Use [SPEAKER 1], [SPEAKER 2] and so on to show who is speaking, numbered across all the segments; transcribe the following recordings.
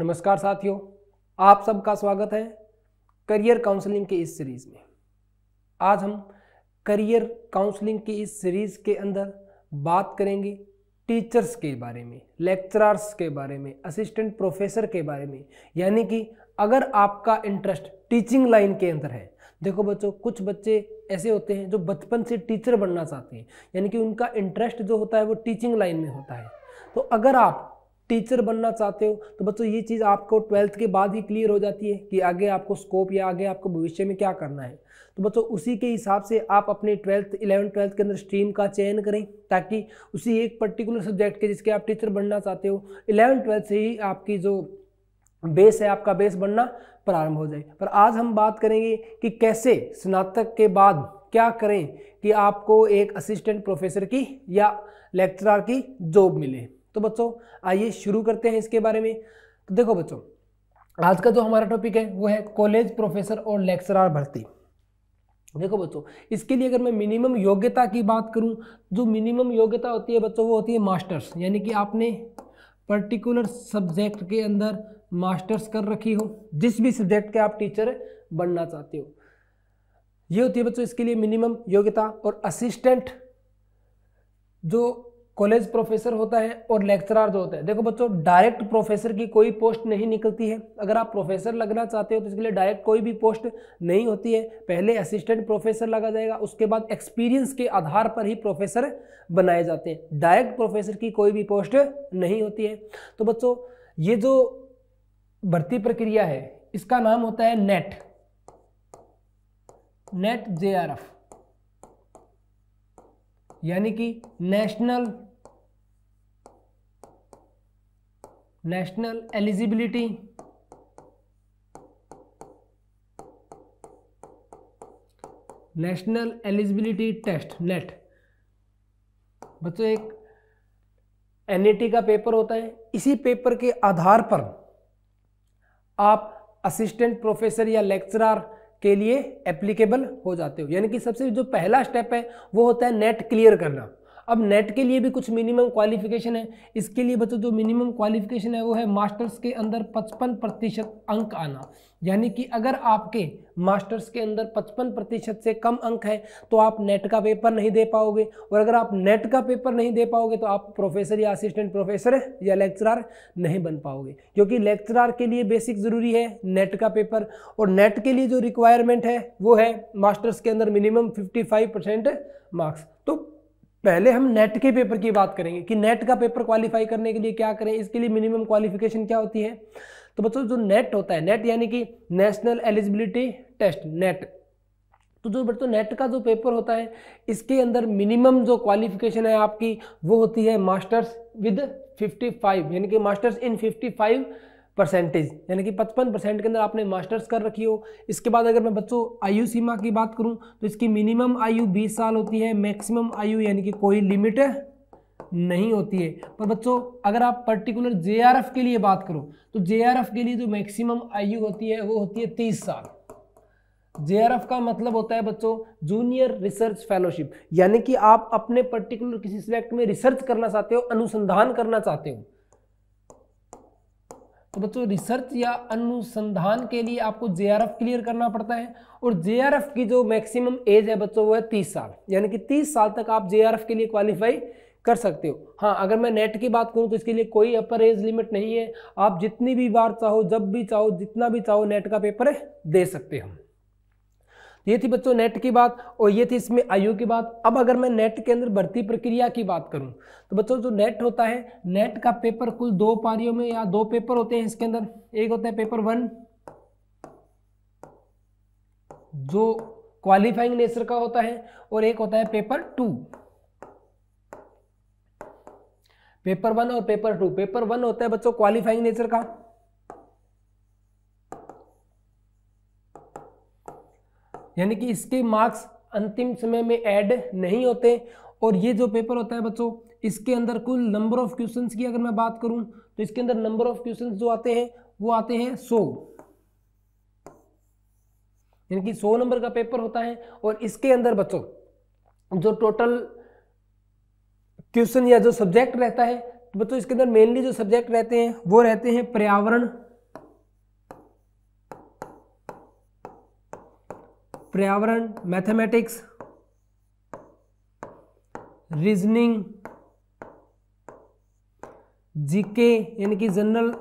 [SPEAKER 1] नमस्कार साथियों, आप सबका स्वागत है करियर काउंसलिंग के इस सीरीज़ में। आज हम करियर काउंसलिंग की इस सीरीज़ के अंदर बात करेंगे टीचर्स के बारे में, लेक्चरर्स के बारे में, असिस्टेंट प्रोफेसर के बारे में। यानी कि अगर आपका इंटरेस्ट टीचिंग लाइन के अंदर है, देखो बच्चों, कुछ बच्चे ऐसे होते हैं जो बचपन से टीचर बनना चाहते हैं, यानी कि उनका इंटरेस्ट जो होता है वो टीचिंग लाइन में होता है। तो अगर आप टीचर बनना चाहते हो तो बच्चों ये चीज़ आपको 12th के बाद ही क्लियर हो जाती है कि आगे आपको स्कोप या आगे आपको भविष्य में क्या करना है। तो बच्चों उसी के हिसाब से आप अपने 11th 12th के अंदर स्ट्रीम का चयन करें, ताकि उसी एक पर्टिकुलर सब्जेक्ट के जिसके आप टीचर बनना चाहते हो 11th 12th से ही आपकी जो बेस है, आपका बेस बनना प्रारंभ हो जाए। पर आज हम बात करेंगे कि कैसे स्नातक के बाद क्या करें कि आपको एक असिस्टेंट प्रोफेसर की या लेक्चरर की जॉब मिले। तो बच्चों आइए शुरू करते हैं इसके बारे में। तो देखो बच्चों, आज का जो हमारा टॉपिक है वो है कॉलेज प्रोफेसर और लेक्चरर भर्ती। देखो बच्चों, इसके लिए अगर मैं मिनिमम योग्यता की बात करूं, जो मिनिमम योग्यता होती है बच्चों वो होती है मास्टर्स, यानी कि आपने पर्टिकुलर सब्जेक्ट के अंदर मास्टर्स कर रखी हो, जिस भी सब्जेक्ट के आप टीचर बनना चाहते हो, ये होती है बच्चों इसके लिए मिनिमम योग्यता। और असिस्टेंट जो कॉलेज प्रोफेसर होता है और लेक्चरर जो होता है, देखो बच्चों डायरेक्ट प्रोफेसर की कोई पोस्ट नहीं निकलती है। अगर आप प्रोफेसर लगना चाहते हो तो इसके लिए डायरेक्ट कोई भी पोस्ट नहीं होती है। पहले असिस्टेंट प्रोफेसर लगा जाएगा, उसके बाद एक्सपीरियंस के आधार पर ही प्रोफेसर बनाए जाते हैं। डायरेक्ट प्रोफेसर की कोई भी पोस्ट नहीं होती है। तो बच्चों ये जो भर्ती प्रक्रिया है इसका नाम होता है नेट JRF, यानी कि नेशनल एलिजिबिलिटी टेस्ट, नेट। बच्चों एक NAT का पेपर होता है, इसी पेपर के आधार पर आप असिस्टेंट प्रोफेसर या लेक्चरर के लिए एप्लीकेबल हो जाते हो। यानी कि सबसे जो पहला स्टेप है वो होता है नेट क्लियर करना। अब नेट के लिए भी कुछ मिनिमम क्वालिफिकेशन है। इसके लिए बच्चों जो मिनिमम क्वालिफिकेशन है वो है मास्टर्स के अंदर 55% अंक आना। यानी कि अगर आपके मास्टर्स के अंदर 55% से कम अंक है तो आप नेट का पेपर नहीं दे पाओगे, और अगर आप नेट का पेपर नहीं दे पाओगे तो आप प्रोफेसर या असिस्टेंट प्रोफेसर या लेक्चरर नहीं बन पाओगे, क्योंकि लेक्चरर के लिए बेसिक ज़रूरी है नेट का पेपर। और नेट के लिए जो रिक्वायरमेंट है वो है मास्टर्स के अंदर मिनिमम 55% मार्क्स। तो पहले हम नेट के पेपर की बात करेंगे कि नेट का पेपर क्वालिफाई करने के लिए क्या करें, इसके लिए मिनिमम क्वालिफिकेशन क्या होती है। तो बच्चों जो नेट होता है, नेट यानी कि नेशनल एलिजिबिलिटी टेस्ट, नेट। तो जो बच्चों नेट का जो पेपर होता है इसके अंदर मिनिमम जो क्वालिफिकेशन है आपकी वो होती है मास्टर्स विद 55, यानी कि मास्टर्स इन 55%, यानी कि 55% के अंदर आपने मास्टर्स कर रखी हो। इसके बाद अगर मैं बच्चों आयु सीमा की बात करूं तो इसकी मिनिमम आयु 20 साल होती है, मैक्सिमम आयु यानी कि कोई लिमिट नहीं होती है। पर बच्चों अगर आप पर्टिकुलर JRF के लिए बात करो तो JRF के लिए जो मैक्सिमम आयु होती है वो होती है 30 साल। JRF का मतलब होता है बच्चों जूनियर रिसर्च फेलोशिप, यानी कि आप अपने पर्टिकुलर किसी सब्जेक्ट में रिसर्च करना चाहते हो, अनुसंधान करना चाहते हो। तो बच्चों रिसर्च या अनुसंधान के लिए आपको JRF क्लियर करना पड़ता है, और JRF की जो मैक्सिमम एज है बच्चों वो है 30 साल, यानी कि 30 साल तक आप JRF के लिए क्वालिफाई कर सकते हो। हाँ, अगर मैं नेट की बात करूं तो इसके लिए कोई अपर एज लिमिट नहीं है, आप जितनी भी बार चाहो, जब भी चाहो, जितना भी चाहो नेट का पेपर दे सकते हो। ये थी बच्चों नेट की बात, और ये थी इसमें आयु की बात। अब अगर मैं नेट के अंदर भर्ती प्रक्रिया की बात करूं तो बच्चों जो नेट होता है, नेट का पेपर कुल 2 पारियों में या 2 पेपर होते हैं इसके अंदर। एक होता है पेपर 1 जो क्वालिफाइंग नेचर का होता है, और एक होता है पेपर 2। पेपर 1 और पेपर 2। पेपर 1 होता है बच्चों क्वालिफाइंग नेचर का, यानी कि इसके मार्क्स अंतिम समय में ऐड नहीं होते। और ये जो पेपर होता है बच्चों इसके अंदर कुल नंबर ऑफ क्वेश्चंस की अगर मैं बात करूं तो इसके अंदर नंबर ऑफ क्वेश्चंस जो आते हैं वो आते हैं 100, यानी कि 100 नंबर का पेपर होता है। और इसके अंदर बच्चों जो टोटल क्वेश्चन या जो सब्जेक्ट रहता है, तो बच्चों इसके अंदर मेनली जो सब्जेक्ट रहते हैं वो रहते हैं पर्यावरण, पर्यावरण, मैथमेटिक्स, रीजनिंग, जीके यानी कि जनरल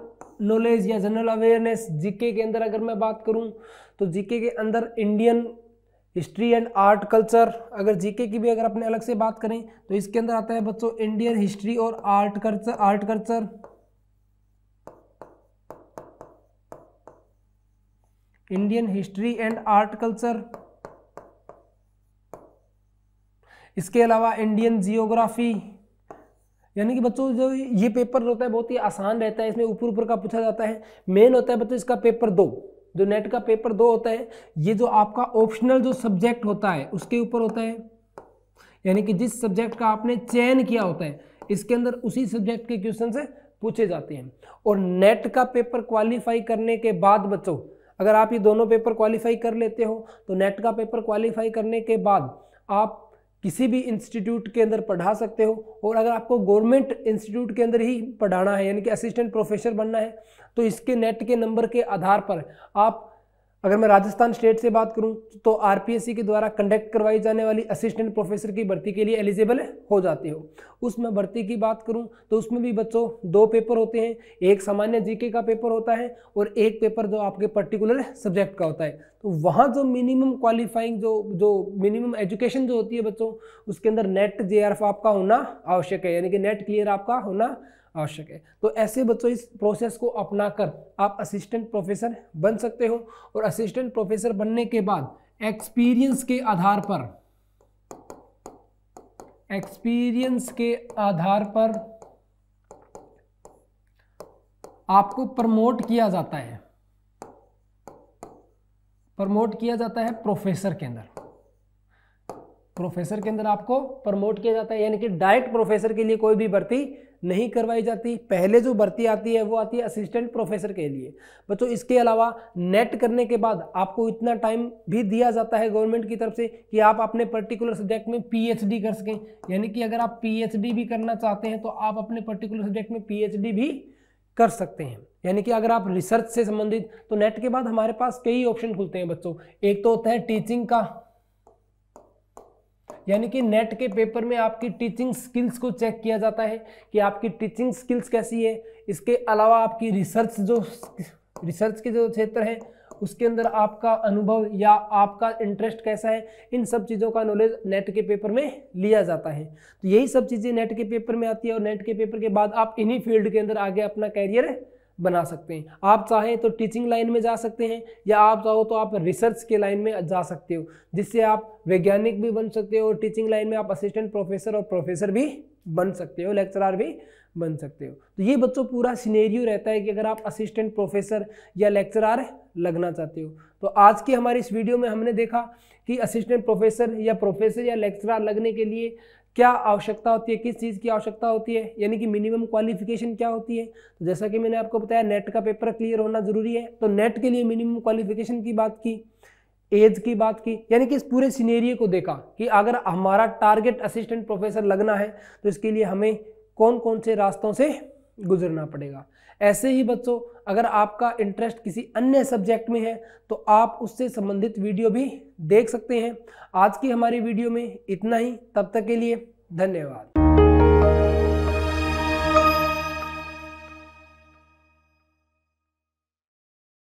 [SPEAKER 1] नॉलेज या जनरल अवेयरनेस। जीके के अंदर अगर मैं बात करूं तो जीके के अंदर Indian history and art culture. अगर जीके की भी अगर अपने अलग से बात करें तो इसके अंदर आता है बच्चों इंडियन हिस्ट्री और art culture, Indian history and art culture. इसके अलावा इंडियन जियोग्राफी, यानी कि बच्चों जो ये पेपर होता है बहुत ही आसान रहता है, इसमें ऊपर ऊपर का पूछा जाता है। मेन होता है बच्चों इसका पेपर 2, जो नेट का पेपर 2 होता है, ये जो आपका ऑप्शनल जो सब्जेक्ट होता है उसके ऊपर होता है, यानी कि जिस सब्जेक्ट का आपने चयन किया होता है इसके अंदर उसी सब्जेक्ट के क्वेश्चन से पूछे जाते हैं। और नेट का पेपर क्वालिफाई करने के बाद बच्चों, अगर आप ये दोनों पेपर क्वालिफाई कर लेते हो तो नेट का पेपर क्वालिफाई करने के बाद आप किसी भी इंस्टीट्यूट के अंदर पढ़ा सकते हो। और अगर आपको गवर्नमेंट इंस्टीट्यूट के अंदर ही पढ़ाना है, यानी कि असिस्टेंट प्रोफेसर बनना है, तो इसके नेट के नंबर के आधार पर आप, अगर मैं राजस्थान स्टेट से बात करूं तो आरपीएससी के द्वारा कंडक्ट करवाई जाने वाली असिस्टेंट प्रोफेसर की भर्ती के लिए एलिजिबल हो जाते हो। उसमें भर्ती की बात करूं तो उसमें भी बच्चों 2 पेपर होते हैं, एक सामान्य जीके का पेपर होता है और एक पेपर जो आपके पर्टिकुलर सब्जेक्ट का होता है। तो वहाँ जो मिनिमम क्वालिफाइंग जो मिनिमम एजुकेशन जो होती है बच्चों, उसके अंदर नेट जेआरएफ आपका होना आवश्यक है, यानी कि नेट क्लियर आपका होना आवश्यक है। तो ऐसे बच्चों इस प्रोसेस को अपनाकर आप असिस्टेंट प्रोफेसर बन सकते हो। और असिस्टेंट प्रोफेसर बनने के बाद एक्सपीरियंस के आधार पर आपको प्रमोट किया जाता है प्रोफेसर के अंदर आपको प्रमोट किया जाता है, यानी कि डायरेक्ट प्रोफेसर के लिए कोई भी भर्ती नहीं करवाई जाती। पहले जो भर्ती आती है वो आती है असिस्टेंट प्रोफेसर के लिए बच्चों। इसके अलावा नेट करने के बाद आपको इतना टाइम भी दिया जाता है गवर्नमेंट की तरफ से कि आप अपने पर्टिकुलर सब्जेक्ट में पीएचडी कर सकें, यानी कि अगर आप पीएचडी भी करना चाहते हैं तो आप अपने पर्टिकुलर सब्जेक्ट में पीएचडी भी कर सकते हैं। यानी कि अगर आप रिसर्च से संबंधित, तो नेट के बाद हमारे पास कई ऑप्शन खुलते हैं बच्चों। एक तो होता है टीचिंग का, यानी कि नेट के पेपर में आपकी टीचिंग स्किल्स को चेक किया जाता है कि आपकी टीचिंग स्किल्स कैसी है। इसके अलावा आपकी रिसर्च के जो क्षेत्र है उसके अंदर आपका अनुभव या आपका इंटरेस्ट कैसा है, इन सब चीज़ों का नॉलेज नेट के पेपर में लिया जाता है। तो यही सब चीज़ें नेट के पेपर में आती है और नेट के पेपर के बाद आप इन्हीं फील्ड के अंदर आगे अपना कैरियर बना सकते हैं। आप चाहें तो टीचिंग लाइन में जा सकते हैं या आप चाहो तो आप रिसर्च के लाइन में जा सकते हो, जिससे आप वैज्ञानिक भी बन सकते हो और टीचिंग लाइन में आप असिस्टेंट प्रोफेसर और प्रोफेसर भी बन सकते हो, लेक्चरर भी बन सकते हो। तो ये बच्चों पूरा सिनेरियो रहता है कि अगर आप असिस्टेंट प्रोफेसर या लेक्चरर लगना चाहते हो। तो आज की हमारी इस वीडियो में हमने देखा कि असिस्टेंट प्रोफेसर या लेक्चरर लगने के लिए क्या आवश्यकता होती है, किस चीज़ की आवश्यकता होती है, यानी कि मिनिमम क्वालिफिकेशन क्या होती है। तो जैसा कि मैंने आपको बताया नेट का पेपर क्लियर होना जरूरी है, तो नेट के लिए मिनिमम क्वालिफिकेशन की बात की, एज की बात की, यानी कि इस पूरे सिनेरियो को देखा कि अगर हमारा टारगेट असिस्टेंट प्रोफेसर लगना है तो इसके लिए हमें कौन कौन से रास्तों से गुजरना पड़ेगा। ऐसे ही बच्चों अगर आपका इंटरेस्ट किसी अन्य सब्जेक्ट में है तो आप उससे संबंधित वीडियो भी देख सकते हैं। आज की हमारी वीडियो में इतना ही, तब तक के लिए धन्यवाद।